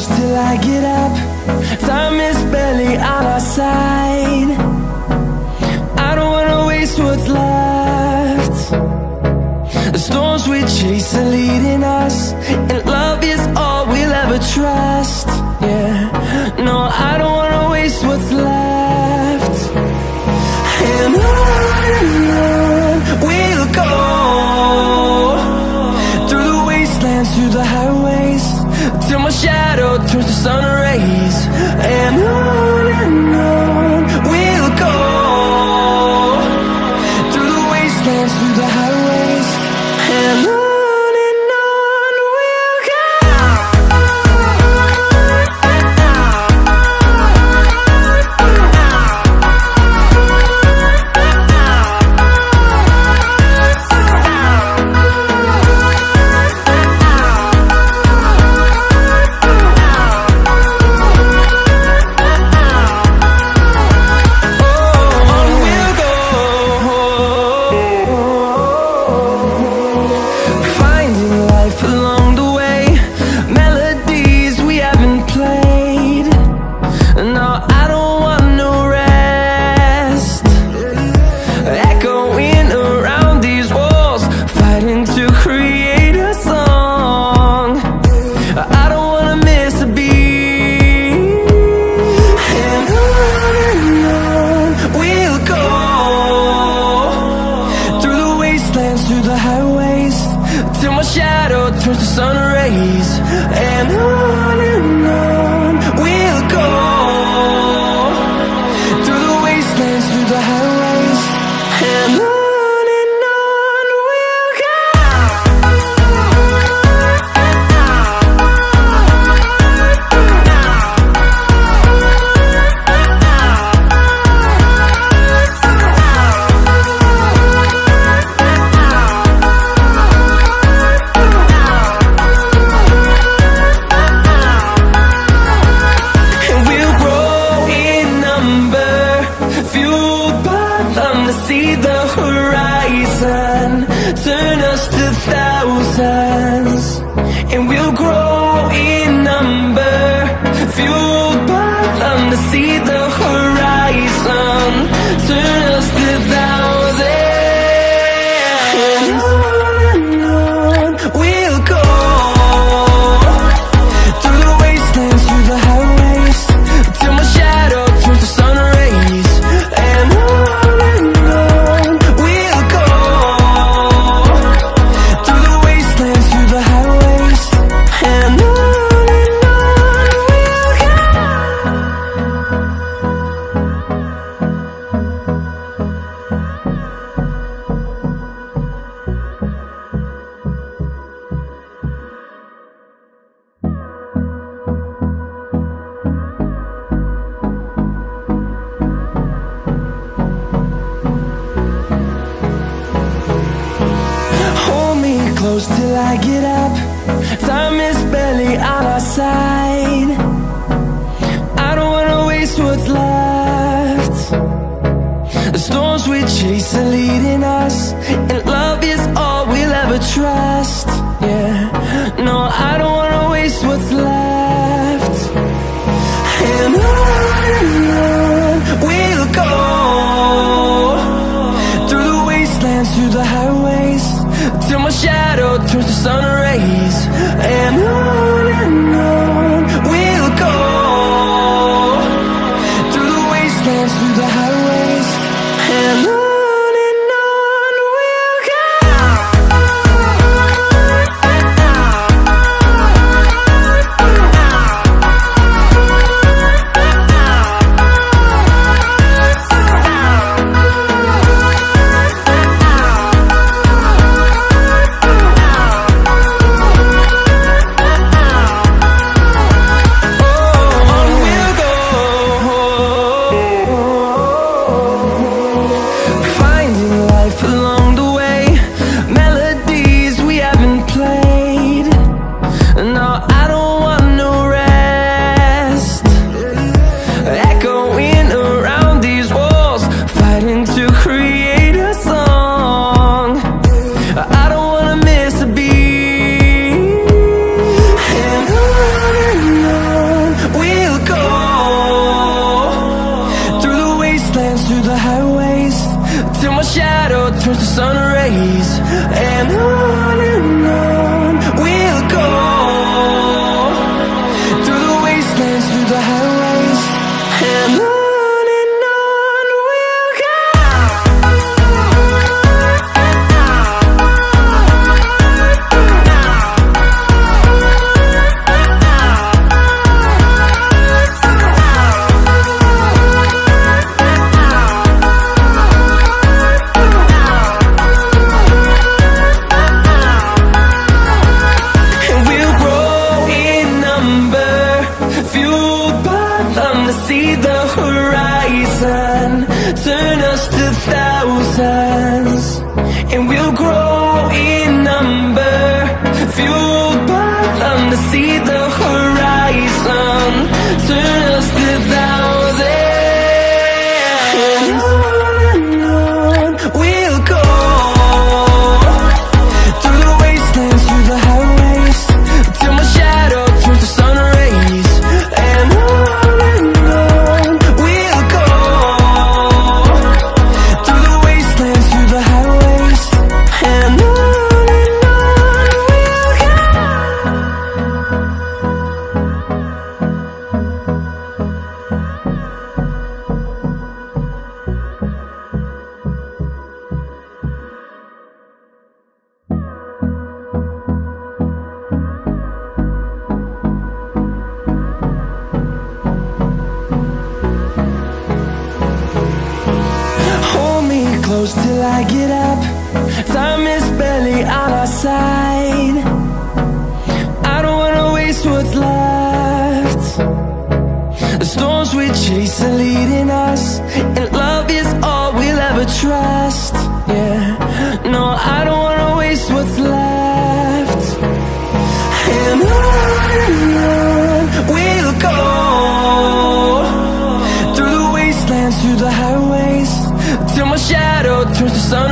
close till I get up. Time is barely on our side. I don't wanna waste what's left. The storms we chase are leading us, and love is all we'll ever trust. Yeah, no, I don't wanna waste what's left. And on we'll go, through the wastelands, through the highways, till my shadow turns to sun rays. And on we'll go, through the wastelands, through the highways, and on we'll go. Through the highways, till my shadow turns to sun rays. And on we'll go, through the wastelands, through the highways, and on we'll go. See the horizon, turn us to thousands, and we'll grow in number, fueled by them. To see the horizon, turn us to thousands, and on we'll go, through the wastelands, through the highways, till my shadow turns to sun rays. And close till I get up. Time is barely on our side. I don't wanna waste what's left. The storms we chase are leading us, and love is all we'll ever trust. Yeah, no, I don't wanna waste what's left. And on we'll go, through the wastelands, through the highways, till my shadow turns to sun rays. And on we'll go, through the wastelands, through the highways, and on we'll go. through the highways, till my shadow turns to sun rays. And on we'll go, through the wastelands, through the highways. And on we'll go. See the horizon, turn us to thousands, and we'll grow in number, fueled by them to see the horizon, turn us to thousands. And on we'll go, through the wastelands, through the highways, till my shadow turns to sun rays. And close till I get up. Time is barely on our side. I don't wanna waste what's left. The storms we chase are leading us, and love is all we'll ever trust. Yeah, no, I don't wanna waste what's left. And on we'll go, through the wastelands, through the highways, till my shadow turns to sun